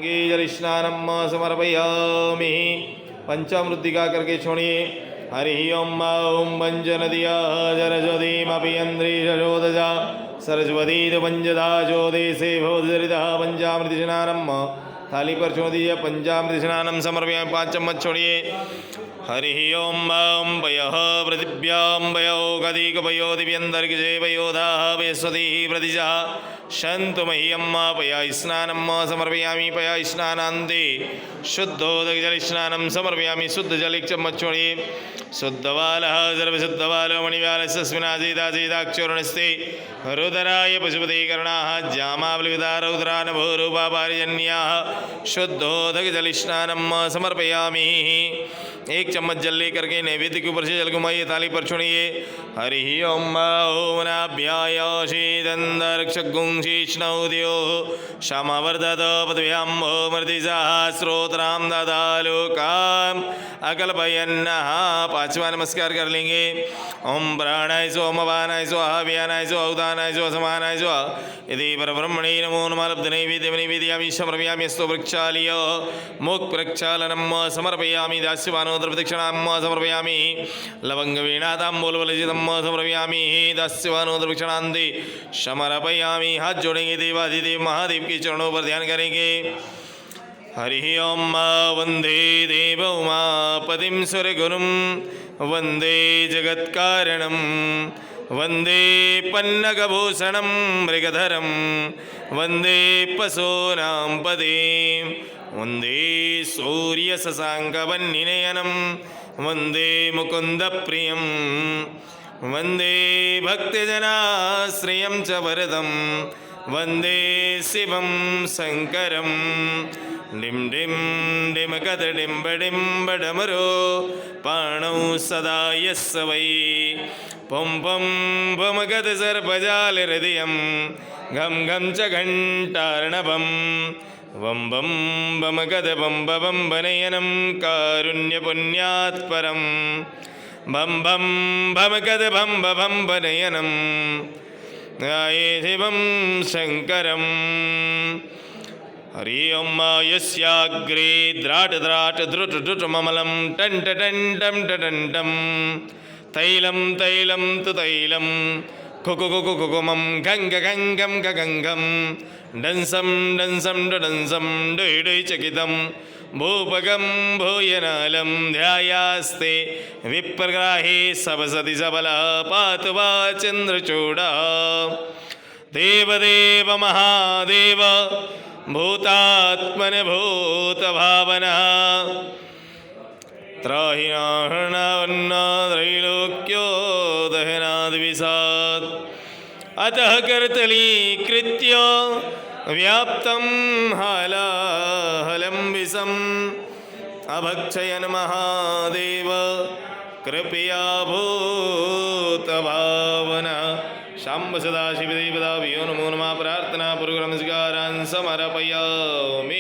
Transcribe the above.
करके जल स्नानम समर्पयामि। पंचामृतिका करके छोड़िए। हरि ओम ओम वंजनदिया जरज्योतिमपि इंद्रियशोदजा सरस्वती वंजदा ज्योतिषे भवदरिता पंचामृति स्नानम। थाली पर छोड़ दीजिए। पंचामृति स्नानम समर्पयामि। 5 चम्मच छोड़िए। हरि ओम ओम वयः पृथिव्यां वयो गदिक वयो दिव्यंतरिक्षे वयोधा वेस्वती प्रतिजा शन्तु मह्यं पया स्नानं समर्पयामि। पया स्नानान्ते शुद्धोदकजलस्नानं समर्पयामि। शुद्ध जल 1 चम्मच छोड़िए। शुद्धबालः सर्वशुद्धबालो मणिव्यालस्यस्मिनाजीदाजीदाक्षोरणस्ते रुदराय पशुपते कर्णाः जामावलिविदा रौद्रा नभोरूपा पारिजन्याः शुद्धोदकजलस्नानं समर्पयामि। 1 चम्मच जल ले करके नैवेद्य के ऊपर से जल घुमाइए। थाली पर छोड़िए। हरि ओम ओमनाभ्याय शीतंदर्क्षगुंशीष्णौद्यो क्षमावर्धत पदव्यां मृतिजाः श्रोत्रां ददालोकाम् अकल्पयन्नः। 5वां नमस्कार कर लेंगे। ओम प्राणाय स्व ओम अपानाय स्व व्यानाय स्व उदानाय स्व समानाय स्व यदि परब्रह्मणे नमो नमः। लब्धनैवेद्यमनिवेदयामि समर्पयामि। अस्तु प्रक्षाल्य मुख प्रक्षालनं समर्पयामि। दास्यवानोदर प्रदक्षिणां समर्पयामि। लवंगवीणाताम्बूलबलजितं समर्पयामि। दास्यवानोदर प्रदक्षिणान्ते समर्पयामि। हाथ जोड़ेंगे। देवाधिदेव महादेव के चरणों पर ध्यान करेंगे। हरि ओम वंदे देव उमापतिं सुरगुरुं वंदे जगत्कारणं वंदे पन्नगभूषणं मृगधरं वंदे पशूनां पदे वंदे सूर्यशशाङ्कवह्निनयनं वंदे मुकुन्दप्रियं वंदे भक्तजनाश्रयं च वरदं वंदे शिवं शङ्करं। डिं डिं डिमकदडिम्बडिम्बडमरो पाणौ सदा यस्य वै पं पं भमगद सर्पजालहृदयं घं घं च घण्टार्णवं वं बं बमगद बं बं बनयनं कारुण्यपुण्यात् परं बं बं भमगद भं बं बनयनं ध्याये शिवं शङ्करम्। हरि ओम यस्याग्रे द्राट द्राट द्रुट द्रुट ममलं टंट टंटम टटंटम तैलं तैलं तु तैलं कुकुकुकुकुमं गंग गंगम गंगम डंसम डंसम डंसम डुई डुई चकितं भूपगं भूयनालं ध्यायास्ते विप्रग्राहे सवसति सबला पातु वा चन्द्रचूडा। देवदेव महादेव भूतात्मन भूतभावना त्रैलोक्यो दहनाद्विषात् अतः कर्तलीकृत्य व्याप्तं हालाहलं विषम् अभक्षयन् महादेव कृपया भूतभावना। शाम्ब सदाशिवदेवताभ्यो नमो नमः। प्रार्थना पूर्वक नमस्कारान् समर्पयामि।